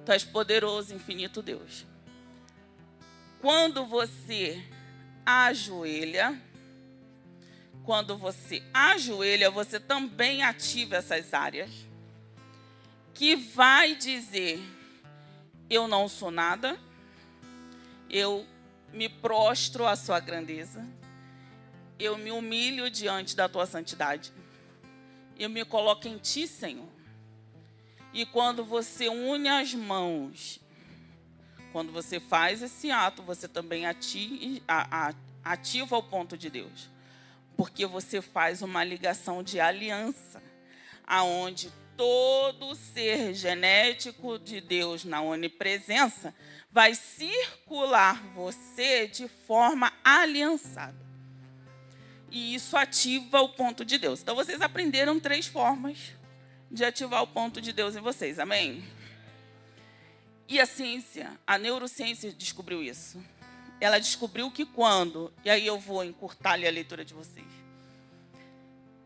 Tu és poderoso, infinito Deus. Quando você ajoelha, você também ativa essas áreas. Que vai dizer, eu não sou nada, eu me prostro à sua grandeza, eu me humilho diante da tua santidade, eu me coloco em ti, Senhor. E quando você une as mãos, quando você faz esse ato, você também ativa o ponto de Deus. Porque você faz uma ligação de aliança, aonde todo ser genético de Deus na onipresença vai circular você de forma aliançada. E isso ativa o ponto de Deus. Então, vocês aprenderam 3 formas de ativar o ponto de Deus em vocês. Amém? E a ciência, a neurociência descobriu isso. Ela descobriu que quando... E aí eu vou encurtar-lhe a leitura de vocês.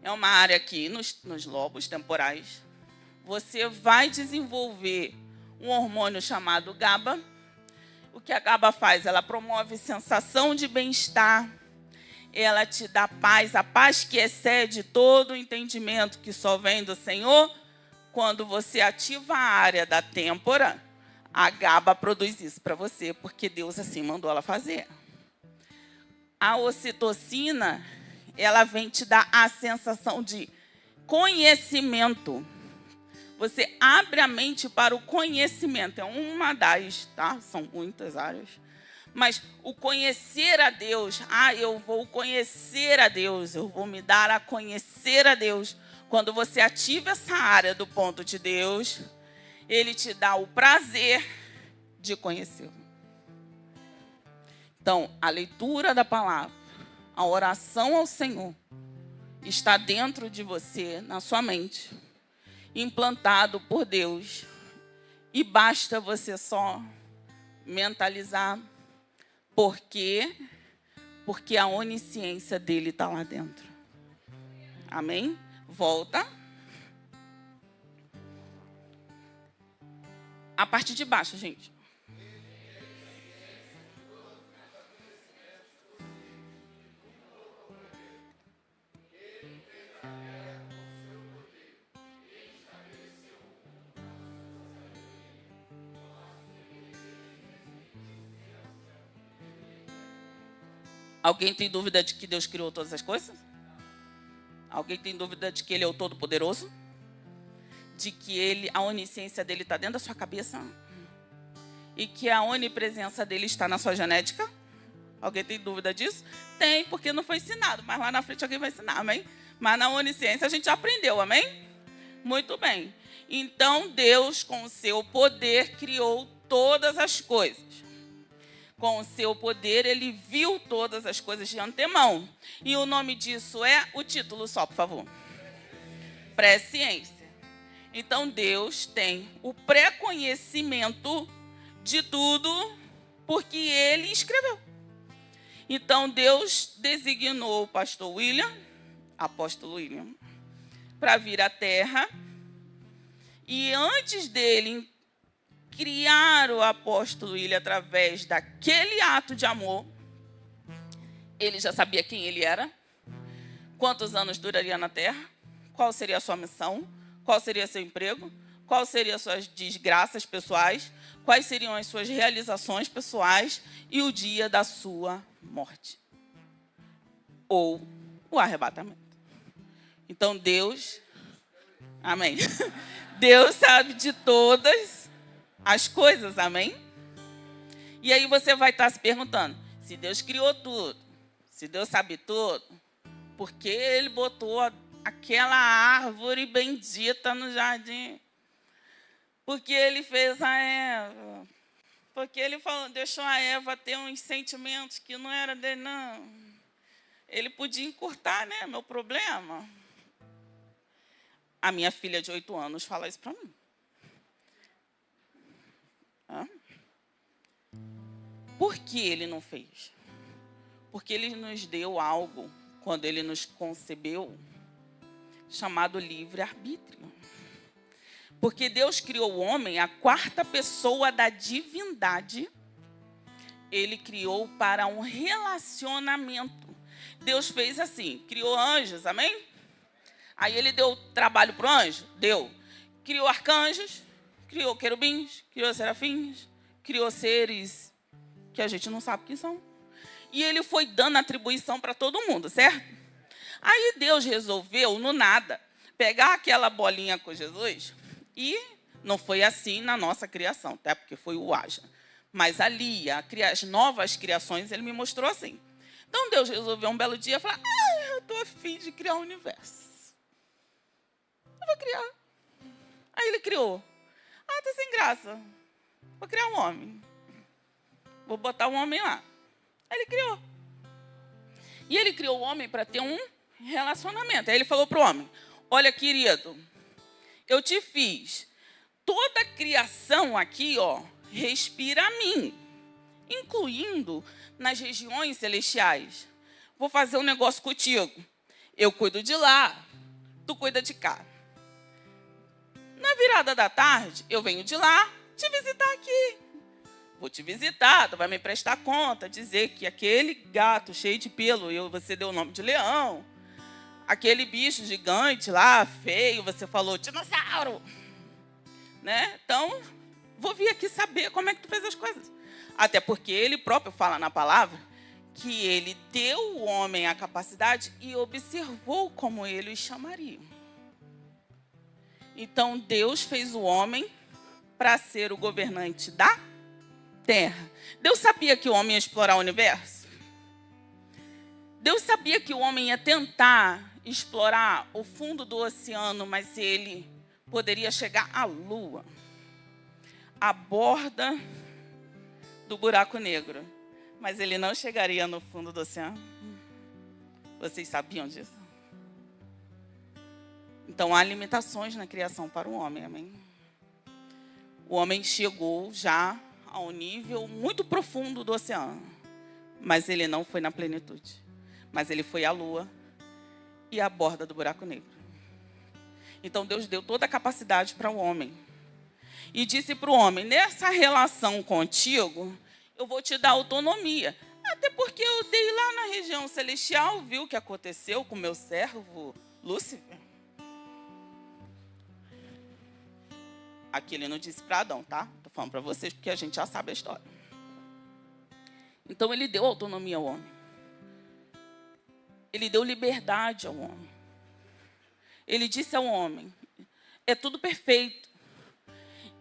É uma área aqui, nos lobos temporais. Você vai desenvolver um hormônio chamado GABA. O que a GABA faz? Ela promove sensação de bem-estar. Ela te dá paz, a paz que excede todo o entendimento que só vem do Senhor. Quando você ativa a área da têmpora, a GABA produz isso para você, porque Deus assim mandou ela fazer. A ocitocina, ela vem te dar a sensação de conhecimento. Você abre a mente para o conhecimento. É uma das, tá? São muitas áreas. Mas o conhecer a Deus, eu vou conhecer a Deus, eu vou me dar a conhecer a Deus. Quando você ativa essa área do ponto de Deus, Ele te dá o prazer de conhecê-lo. Então, a leitura da palavra, a oração ao Senhor, está dentro de você, na sua mente, implantado por Deus. E basta você só mentalizar. Por quê? Porque a onisciência dele está lá dentro. Amém? Volta. A parte de baixo, gente. Alguém tem dúvida de que Deus criou todas as coisas? Alguém tem dúvida de que Ele é o Todo-Poderoso? De que a onisciência dele está dentro da sua cabeça? E que a onipresença dele está na sua genética? Alguém tem dúvida disso? Tem, porque não foi ensinado, mas lá na frente alguém vai ensinar, amém? Mas na onisciência a gente já aprendeu, amém? Muito bem. Então Deus, com o seu poder, criou todas as coisas. Com o seu poder, Ele viu todas as coisas de antemão. E o nome disso é, o título só, por favor. Presciência. Então, Deus tem o pré-conhecimento de tudo, porque Ele escreveu. Então, Deus designou o pastor William, apóstolo William, para vir à terra. E antes dele criar o apóstolo William através daquele ato de amor, ele já sabia quem ele era, quantos anos duraria na terra, qual seria a sua missão, qual seria seu emprego, quais seriam as suas desgraças pessoais, quais seriam as suas realizações pessoais e o dia da sua morte. Ou o arrebatamento. Então Deus, amém. Deus sabe de todas as coisas, amém? E aí você vai estar se perguntando, Se Deus criou tudo, se Deus sabe tudo, por que Ele botou aquela árvore bendita no jardim? Porque Ele fez a Eva? Porque Ele deixou a Eva ter uns sentimentos que não era dele, não. Ele podia encurtar, né, meu problema. A minha filha de 8 anos fala isso para mim. Por que Ele não fez? Porque Ele nos deu algo, quando Ele nos concebeu, chamado livre-arbítrio. Porque Deus criou o homem, a quarta pessoa da divindade, Ele criou para um relacionamento. Deus fez assim, criou anjos, amém? Aí Ele deu trabalho para o anjo? Deu. Criou arcanjos, criou querubins, criou serafins, criou seres que a gente não sabe quem são. E Ele foi dando atribuição para todo mundo, certo? Aí Deus resolveu, no nada, pegar aquela bolinha com Jesus, e não foi assim na nossa criação, até porque foi o haja. Mas ali, as novas criações, Ele me mostrou assim. Então Deus resolveu um belo dia falar: eu estou a fim de criar o universo. Eu vou criar. Aí Ele criou. Está sem graça. Vou criar um homem. Vou botar um homem lá. Aí Ele criou. E Ele criou o homem para ter um relacionamento. Aí Ele falou para o homem: olha, querido, eu te fiz. Toda a criação aqui, respira a mim, incluindo nas regiões celestiais. Vou fazer um negócio contigo. Eu cuido de lá, tu cuida de cá. Na virada da tarde, eu venho de lá te visitar aqui. Vou te visitar, tu vai me prestar conta, dizer que aquele gato cheio de pelo, você deu o nome de leão. Aquele bicho gigante lá, feio, você falou dinossauro. Né? Então, vou vir aqui saber como é que tu fez as coisas. Até porque Ele próprio fala na palavra que Ele deu ao homem a capacidade e observou como Ele os chamaria. Então, Deus fez o homem para ser o governante da terra. Deus sabia que o homem ia explorar o universo? Deus sabia que o homem ia tentar explorar o fundo do oceano, mas ele poderia chegar à Lua, à borda do buraco negro, mas ele não chegaria no fundo do oceano. Vocês sabiam disso? Então, há limitações na criação para o homem, amém? O homem chegou já a um nível muito profundo do oceano, mas ele não foi na plenitude. Mas ele foi à Lua e à borda do buraco negro. Então, Deus deu toda a capacidade para o homem. E disse para o homem: nessa relação contigo, eu vou te dar autonomia. Até porque eu dei lá na região celestial, viu o que aconteceu com o meu servo Lúcifer? Aqui ele não disse para Adão, tá? Estou falando para vocês porque a gente já sabe a história. Então, ele deu autonomia ao homem. Ele deu liberdade ao homem. Ele disse ao homem: é tudo perfeito.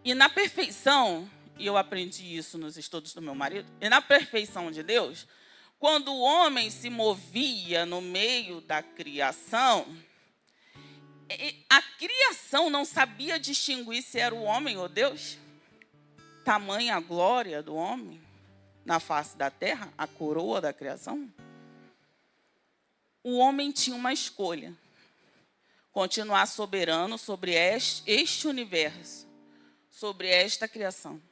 E na perfeição, e eu aprendi isso nos estudos do meu marido, e na perfeição de Deus, quando o homem se movia no meio da criação, a criação não sabia distinguir se era o homem ou Deus. Tamanha a glória do homem na face da terra, a coroa da criação. O homem tinha uma escolha: continuar soberano sobre este universo, sobre esta criação,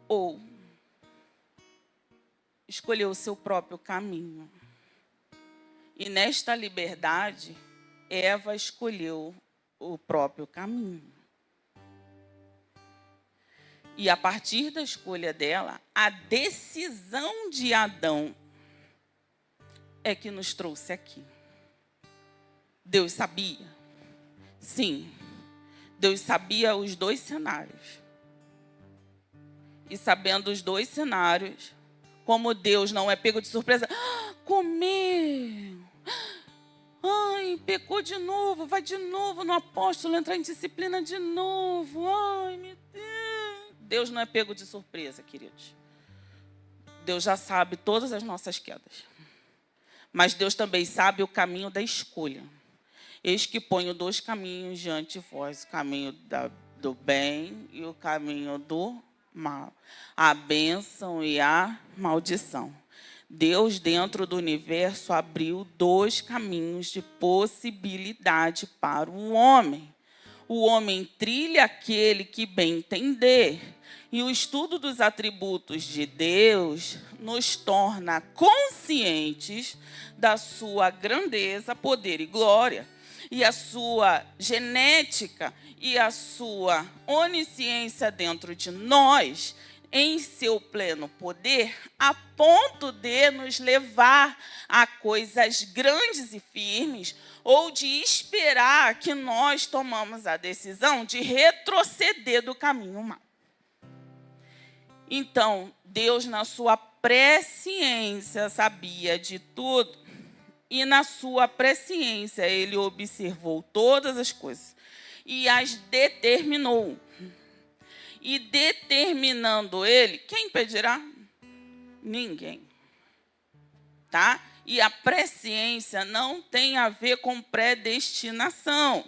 ou escolher o seu próprio caminho. E nesta liberdade, Eva escolheu o próprio caminho. E a partir da escolha dela, a decisão de Adão é que nos trouxe aqui. Deus sabia? Sim. Deus sabia os dois cenários. E sabendo os dois cenários, como Deus não é pego de surpresa, comeu. Ai, pecou de novo, vai de novo no apóstolo, entrar em disciplina de novo. Ai, meu Deus. Deus não é pego de surpresa, queridos. Deus já sabe todas as nossas quedas. Mas Deus também sabe o caminho da escolha. Eis que ponho 2 caminhos diante de vós, o caminho do bem e o caminho do mal. A bênção e a maldição. Deus, dentro do universo, abriu 2 caminhos de possibilidade para o homem. O homem trilha aquele que bem entender. E o estudo dos atributos de Deus nos torna conscientes da sua grandeza, poder e glória. E a sua genética e a sua onisciência dentro de nós, em seu pleno poder, a ponto de nos levar a coisas grandes e firmes, ou de esperar que nós tomamos a decisão de retroceder do caminho mau. Então, Deus, na sua presciência, sabia de tudo, e na sua presciência ele observou todas as coisas e as determinou. E determinando ele, quem impedirá? Ninguém. Tá? E a presciência não tem a ver com predestinação.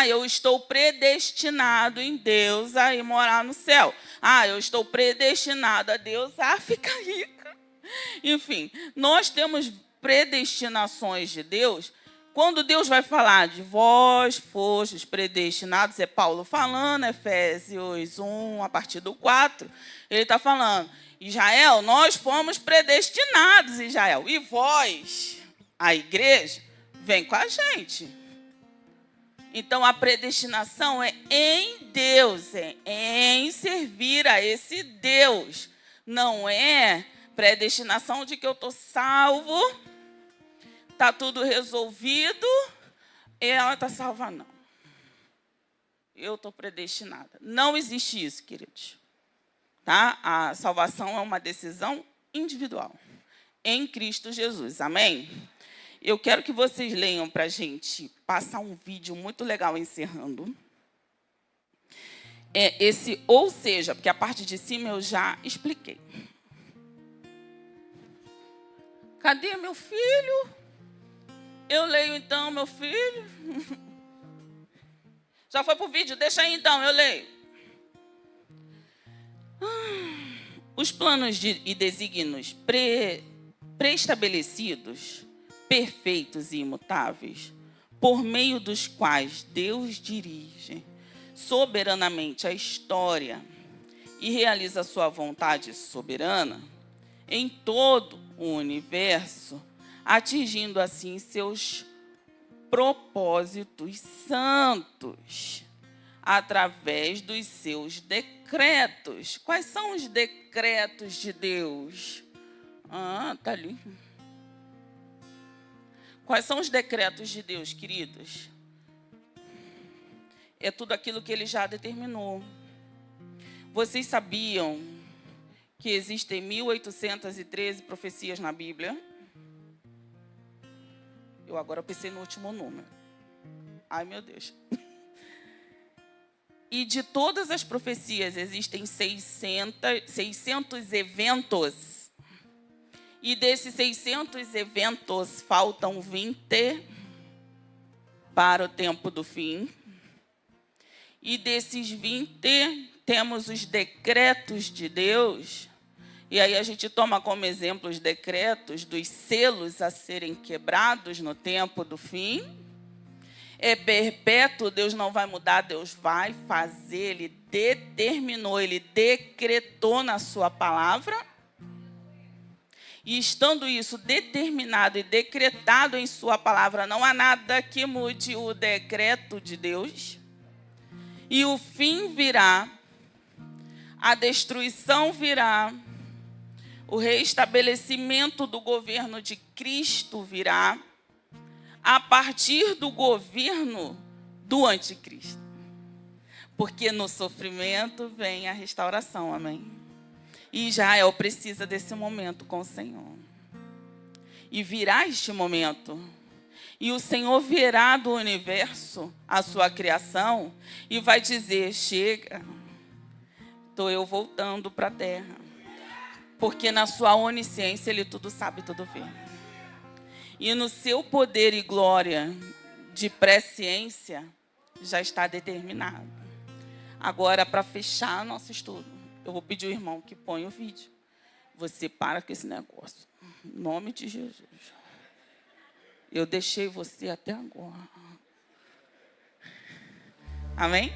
Eu estou predestinado em Deus a ir morar no céu. Eu estou predestinado a Deus a ficar rica. Enfim, nós temos predestinações de Deus. Quando Deus vai falar de vós fostes predestinados, é Paulo falando, Efésios 1, a partir do 4, ele está falando, Israel, nós fomos predestinados, Israel, e vós, a igreja, vem com a gente. Então, a predestinação é em Deus, é em servir a esse Deus. Não é predestinação de que eu estou salvo, está tudo resolvido, e ela está salva, não. Eu estou predestinada. Não existe isso, queridos. Tá? A salvação é uma decisão individual, em Cristo Jesus. Amém? Eu quero que vocês leiam para a gente passar um vídeo muito legal encerrando. Ou seja, porque a parte de cima eu já expliquei. Cadê meu filho? Eu leio então, meu filho. Já foi para o vídeo? Deixa aí então, eu leio. Os planos e desígnios pré-estabelecidos, perfeitos e imutáveis, por meio dos quais Deus dirige soberanamente a história e realiza a sua vontade soberana em todo o universo, atingindo assim seus propósitos santos através dos seus decretos. Quais são os decretos de Deus? Tá ali. Quais são os decretos de Deus, queridos? É tudo aquilo que ele já determinou. Vocês sabiam que existem 1813 profecias na Bíblia? Eu agora pensei no último número. Ai, meu Deus. E de todas as profecias, existem 600 eventos. E desses 600 eventos, faltam 20 para o tempo do fim. E desses 20, temos os decretos de Deus. E aí a gente toma como exemplo os decretos dos selos a serem quebrados no tempo do fim. É perpétuo, Deus não vai mudar, Deus vai fazer, Ele determinou, Ele decretou na sua palavra. E estando isso determinado e decretado em sua palavra, não há nada que mude o decreto de Deus. E o fim virá, a destruição virá, o reestabelecimento do governo de Cristo virá a partir do governo do anticristo. Porque no sofrimento vem a restauração, amém? E Israel precisa desse momento com o Senhor. E virá este momento. E o Senhor virá do universo a sua criação e vai dizer, chega, estou eu voltando para a terra. Porque na sua onisciência Ele tudo sabe, tudo vê. E no seu poder e glória de presciência já está determinado. Agora, para fechar nosso estudo, eu vou pedir ao irmão que ponha o vídeo. Você para com esse negócio. Em nome de Jesus. Eu deixei você até agora. Amém?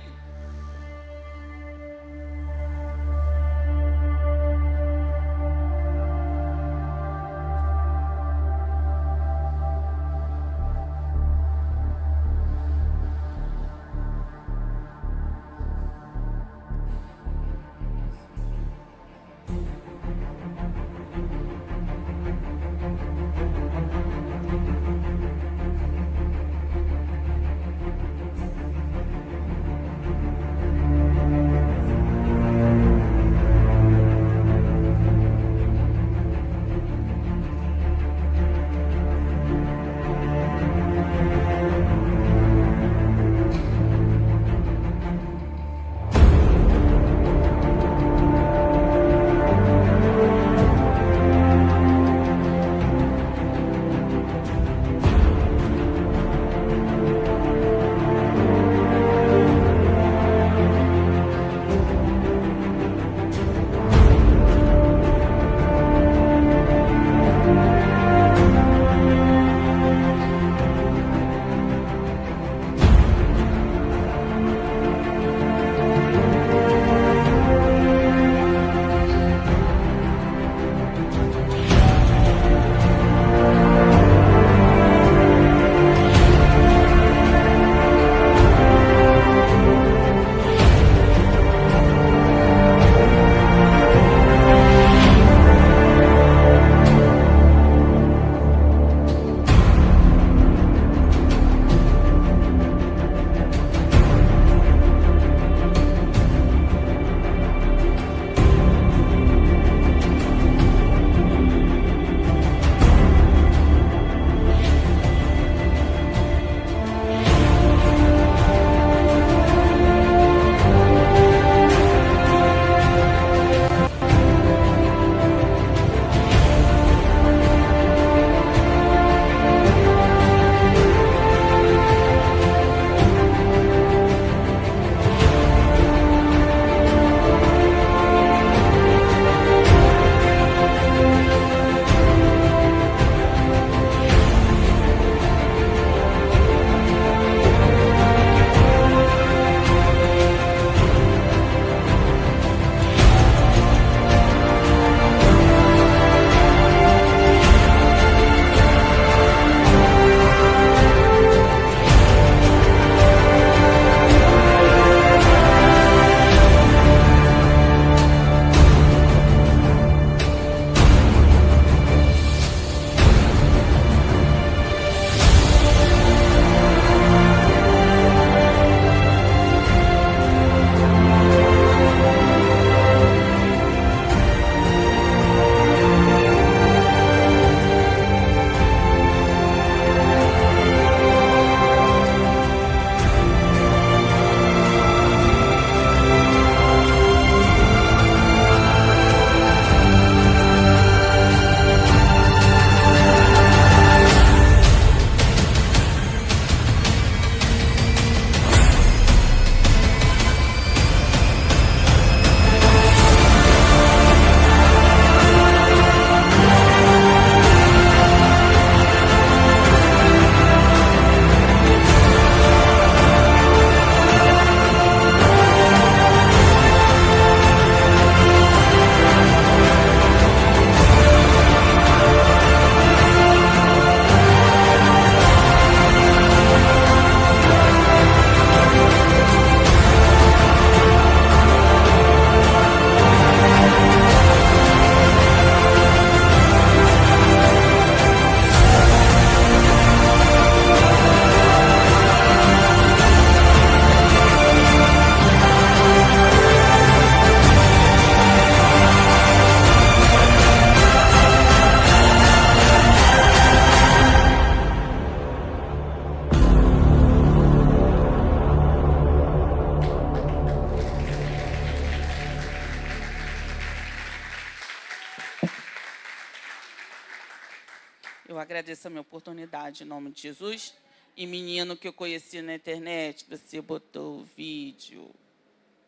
Eu agradeço a minha oportunidade, em nome de Jesus. E menino que eu conheci na internet, você botou o vídeo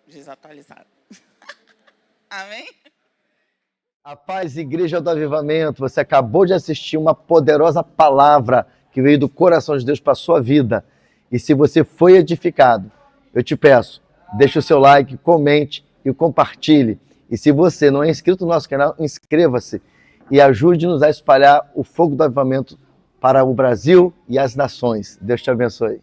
desatualizado. Amém? A paz, Igreja do Avivamento, você acabou de assistir uma poderosa palavra que veio do coração de Deus para a sua vida. E se você foi edificado, eu te peço, deixe o seu like, comente e compartilhe. E se você não é inscrito no nosso canal, inscreva-se e ajude-nos a espalhar o fogo do avivamento para o Brasil e as nações. Deus te abençoe.